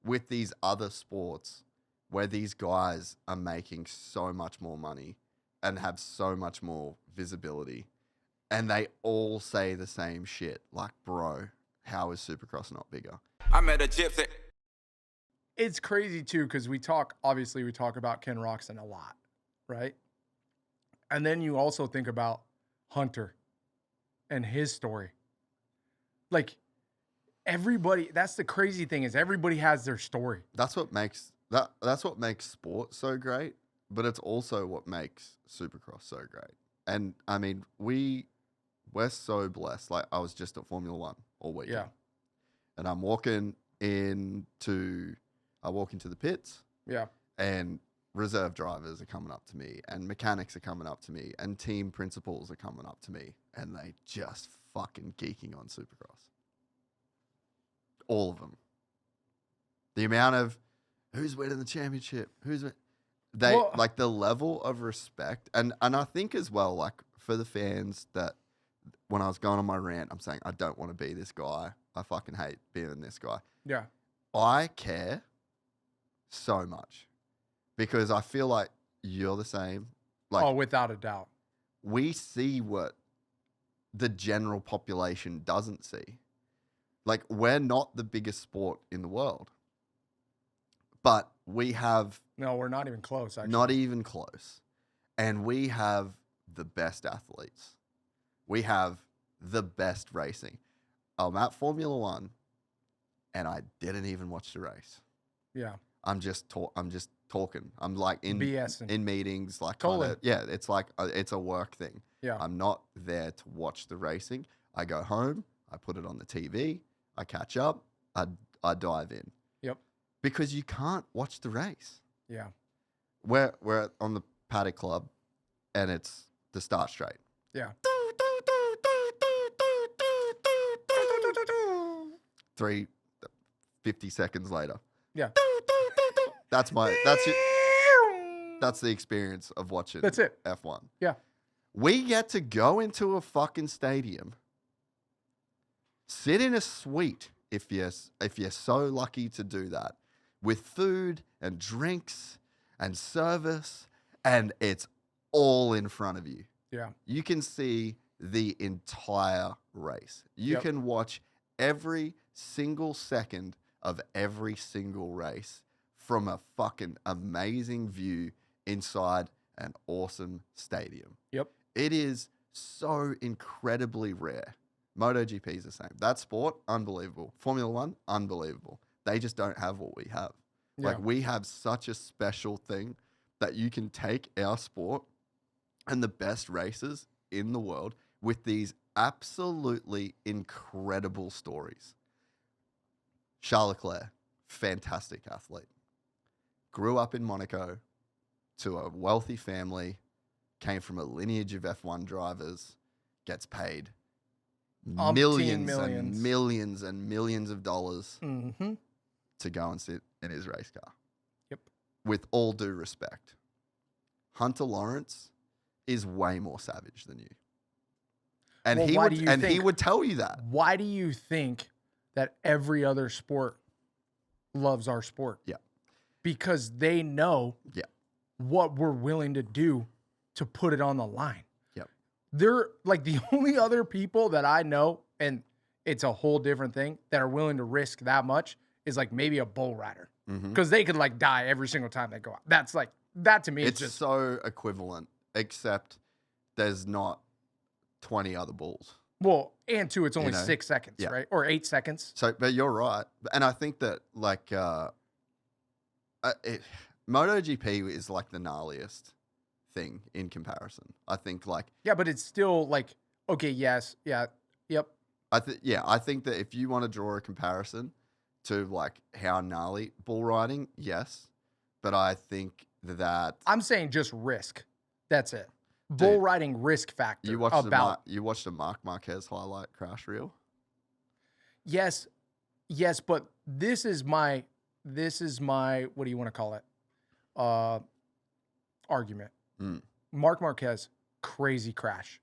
with these other sports where these guys are making so much more money and have so much more visibility, and they all say the same shit. Like, bro, how is Supercross not bigger? I met a gypsy. It's crazy too, because we talk about Ken Roczen a lot, right? And then you also think about Hunter and his story. Like, everybody, that's the crazy thing, is everybody has their story. That's what makes sport so great, but it's also what makes Supercross so great. And I mean, we're so blessed. Like, I was just at Formula One all weekend. Yeah. And I walk into the pits. Yeah. And reserve drivers are coming up to me, and mechanics are coming up to me, and team principals are coming up to me, and they just fucking geeking on Supercross. All of them. The amount of who's winning the championship, like the level of respect, and I think as well, like for the fans, that when I was going on my rant, I'm saying I don't want to be this guy. I fucking hate being this guy. Yeah. I care so much because I feel like you're the same. Like, oh, without a doubt. We see what the general population doesn't see. Like, we're not the biggest sport in the world, but we have... No, we're not even close, actually. Not even close. And we have the best athletes. We have the best racing. I'm at Formula One, and I didn't even watch the race. Yeah. I'm just talking. I'm like in BSing. In meetings, like totally. Yeah, it's like it's a work thing. Yeah. I'm not there to watch the racing. I go home, I put it on the TV, I catch up, I dive in. Yep. Because you can't watch the race. Yeah. We're on the paddock club, and it's the start straight. Yeah. 50 seconds later. Yeah. That's the experience of watching That's it. F1. Yeah. We get to go into a fucking stadium, sit in a suite if you're so lucky to do that, with food and drinks and service, and it's all in front of you. Yeah. You can see the entire race. You can watch every single second of every single race from a fucking amazing view inside an awesome stadium. Yep. It is so incredibly rare. MotoGP is the same. That sport, unbelievable. Formula One, unbelievable. They just don't have what we have. Yeah. Like, we have such a special thing that you can take our sport and the best racers in the world with these absolutely incredible stories. Charles Leclerc, fantastic athlete. Grew up in Monaco to a wealthy family, came from a lineage of F1 drivers, gets paid millions and millions and millions of dollars to go and sit in his race car. Yep. With all due respect, Hunter Lawrence is way more savage than you. And he would tell you that. Why do you think that every other sport loves our sport? Yeah. Because they know what we're willing to do to put it on the line. Yep. They're like the only other people that I know, and it's a whole different thing, that are willing to risk that much is like maybe a bull rider. Because they could like die every single time they go out. That's like, that to me is it's just so equivalent, except there's not 20 other bulls. Well, and two, it's only 6 seconds, right? Or 8 seconds. So, but you're right. And I think that like, MotoGP is like the gnarliest thing in comparison. I think like... Yeah, but it's still like, okay, yes, yeah, yep. I think that if you want to draw a comparison to like how gnarly bull riding, yes. But I think that... I'm saying just risk. That's it. Bull riding risk factor. You watched a Marc Marquez highlight crash reel? Yes, but this is my what do you want to call it? Argument. Marc Marquez, crazy crash.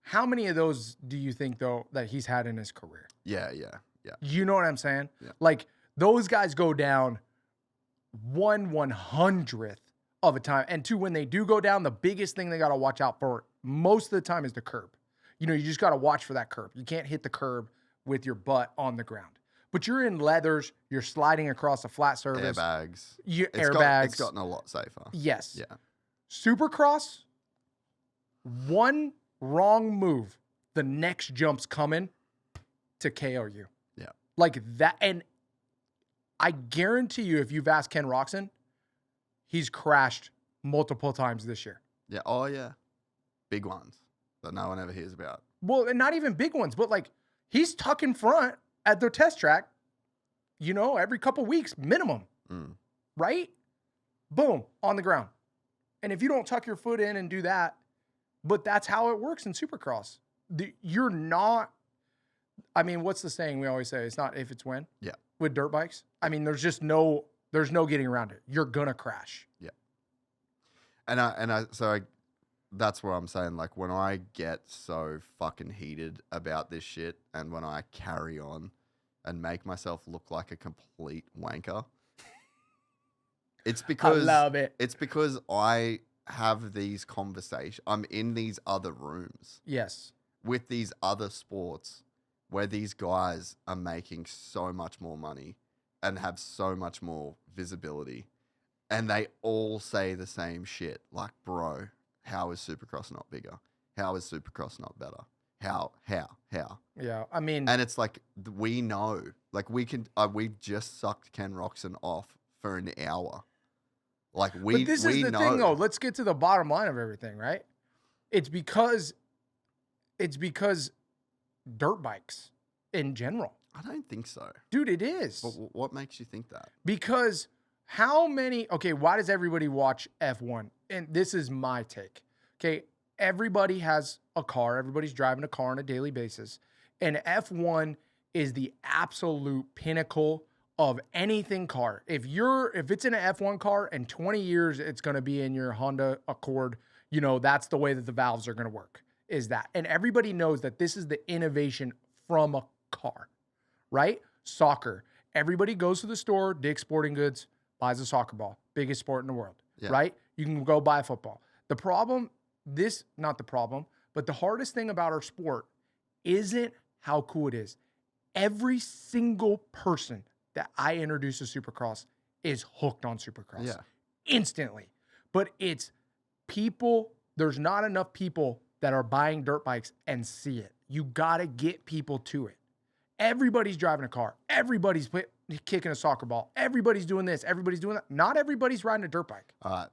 How many of those do you think though that he's had in his career? Yeah. You know what I'm saying? Yeah. Like Those guys go down 1/100th of a time. And two, when they do go down, the biggest thing they got to watch out for most of the time is the curb. You know, you just got to watch for that curb. You can't hit the curb with your butt on the ground. But you're in leathers. You're sliding across a flat surface. Airbags. It's gotten a lot safer. Yes. Yeah. Supercross, one wrong move, the next jump's coming to KO you. Yeah. Like that. And I guarantee you, if you've asked Ken Roczen, he's crashed multiple times this year. Yeah. Oh, yeah. Big ones that no one ever hears about. Well, and not even big ones, but like he's tucking front at their test track, you know, every couple weeks minimum, right? Boom, on the ground. And if you don't tuck your foot in and do that, but that's how it works in Supercross. You're not, I mean, what's the saying we always say? It's not if, it's when. Yeah. With dirt bikes. I mean, there's no getting around it. You're gonna crash. Yeah. So that's what I'm saying. Like, when I get so fucking heated about this shit and when I carry on and make myself look like a complete wanker, it's because I love it. It's because I have these conversations. I'm in these other rooms. Yes. With these other sports where these guys are making so much more money and have so much more visibility. And they all say the same shit. Like, bro, how is Supercross not bigger? How is Supercross not better? How? Yeah, I mean... And it's like, we know. Like, we've just sucked Ken Roczen off for an hour. Like, we know. But this is the thing, though. Let's get to the bottom line of everything, right? It's because dirt bikes in general. I don't think so. Dude, it is. But what makes you think that? Because why does everybody watch F1? And this is my take. Okay, everybody has a car. Everybody's driving a car on a daily basis. And F1 is the absolute pinnacle of anything car. If it's in an F1 car, in 20 years, it's going to be in your Honda Accord. You know, that's the way that the valves are going to work, is that. And everybody knows that this is the innovation from a car, right? Soccer. Everybody goes to the store, Dick's Sporting Goods, buys a soccer ball. Biggest sport in the world, right? You can go buy a football. The hardest thing about our sport isn't how cool it is. Every single person that I introduce to Supercross is hooked on Supercross instantly. But it's people, there's not enough people that are buying dirt bikes and see it. You got to get people to it. Everybody's driving a car. Everybody's kicking a soccer ball. Everybody's doing this. Everybody's doing that. Not everybody's riding a dirt bike. All right.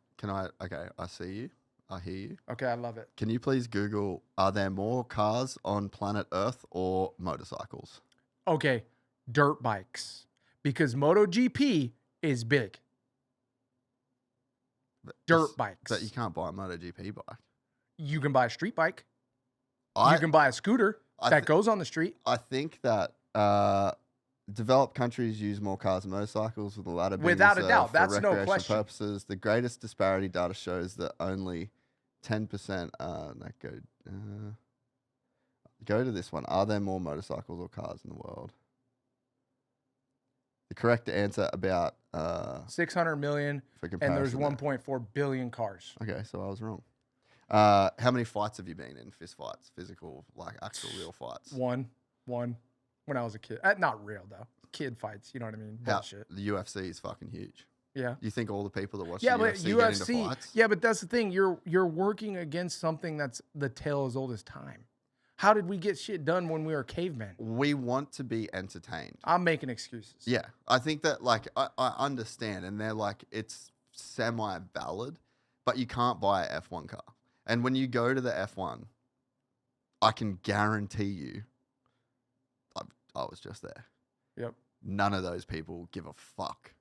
Okay, I see you. I hear you. Okay, I love it. Can you please Google, are there more cars on planet Earth or motorcycles? Okay, dirt bikes. Because MotoGP is big. Dirt bikes. But you can't buy a MotoGP bike. You can buy a street bike. You can buy a scooter that goes on the street. I think that developed countries use more cars and motorcycles, with the latter being without a reserved doubt. for That's no recreational question. purposes. The greatest disparity data shows that only 10%. Go to this one. Are there more motorcycles or cars in the world? The correct answer about 600 million, and there's 1.4 billion cars. Okay, so I was wrong. How many fights have you been in? Fist fights, physical, like actual real fights? One. When I was a kid. Not real, though. Kid fights, you know what I mean? Bullshit. The UFC is fucking huge. Yeah. You think all the people that watch but the UFC get into fights? Yeah, but that's the thing. You're working against something that's the tale as old as time. How did we get shit done when we were cavemen? We want to be entertained. I'm making excuses. Yeah. I think that, like, I understand, and they're like, it's semi-valid, but you can't buy a F1 car. And when you go to the F1, I can guarantee you, I was just there. Yep. None of those people give a fuck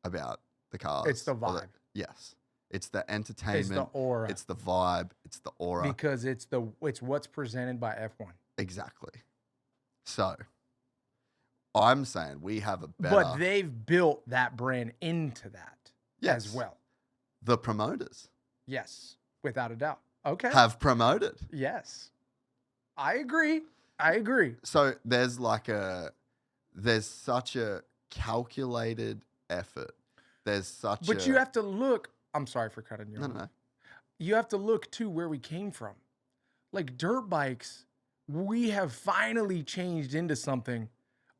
about the cars. It's the vibe. Yes. It's the entertainment. It's the aura. It's the vibe. It's the aura. Because it's what's presented by F1. Exactly. So, I'm saying we have a better... But they've built that brand into that as well. The promoters. Yes. Without a doubt. Okay. Have promoted. Yes. I agree. So there's such a calculated effort. There's such But you have to look. I'm sorry for cutting you off. No. You have to look to where we came from. Like dirt bikes, we have finally changed into something.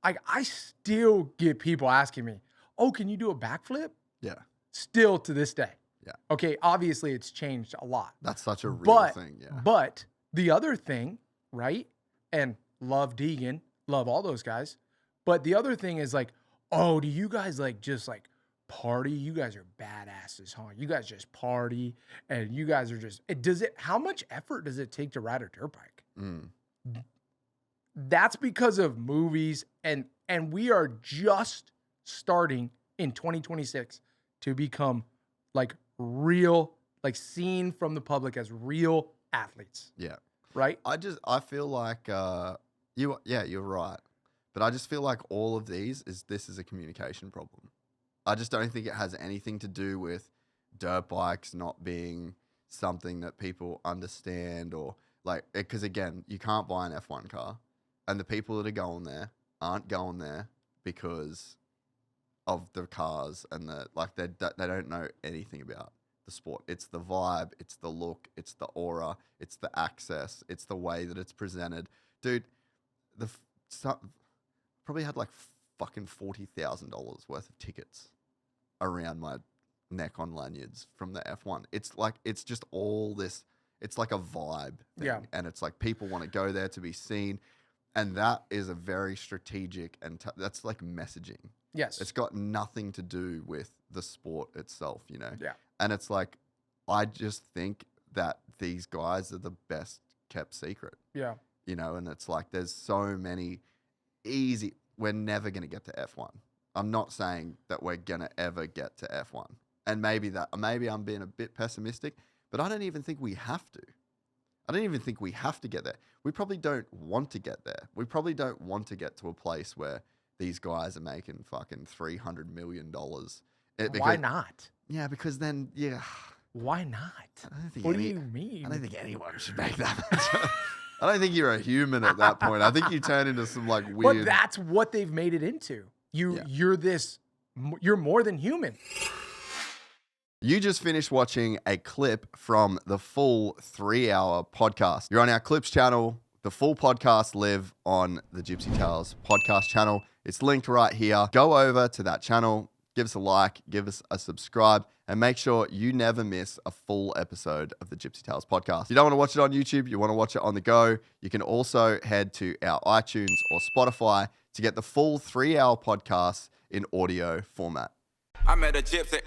I still get people asking me, "Oh, can you do a backflip?" Yeah. Still to this day. Yeah. Okay, obviously it's changed a lot. That's such a real thing, yeah. But the other thing, right? And love Deegan, love all those guys. But the other thing is like, oh, do you guys like just like party? You guys are badasses, huh? You guys just party and you guys are just how much effort does it take to ride a dirt bike? That's because of movies and we are just starting in 2026 to become like real, like seen from the public as real athletes. Yeah. Right? I feel like you're right. But I just feel like all of this is a communication problem. I just don't think it has anything to do with dirt bikes not being something that people understand or like, because again, you can't buy an F1 car and the people that are going there aren't going there because of the cars and they don't know anything about the sport. It's the vibe, it's the look, it's the aura, it's the access, it's the way that it's presented. Dude, probably had like fucking $40,000 worth of tickets around my neck on lanyards from the F1. It's just all this, it's like a vibe thing. Yeah. And it's like people want to go there to be seen. And that is a very strategic that's like messaging. Yes. It's got nothing to do with the sport itself, you know? Yeah. And it's like, I just think that these guys are the best kept secret. Yeah. You know, and it's like, there's so many we're never going to get to F1. I'm not saying that we're going to ever get to F1. And maybe I'm being a bit pessimistic, but I don't even think we have to. I don't even think we have to get there. We probably don't want to get there. We probably don't want to get to a place where these guys are making fucking $300 million. Why not? Yeah, because then, yeah. Why not? What do you mean? I don't think anyone should make that much. I don't think you're a human at that point. I think you turn into some like weird. But that's what they've made it into. You're more than human. You just finished watching a clip from the full 3-hour podcast. You're on our Clips channel. The full podcast live on the Gypsy Tales podcast channel. It's linked right here. Go over to that channel, give us a like, give us a subscribe, and make sure you never miss a full episode of the Gypsy Tales podcast. If you don't want to watch it on YouTube, you want to watch it on the go, you can also head to our iTunes or Spotify to get the full 3-hour podcast in audio format. I met a gypsy.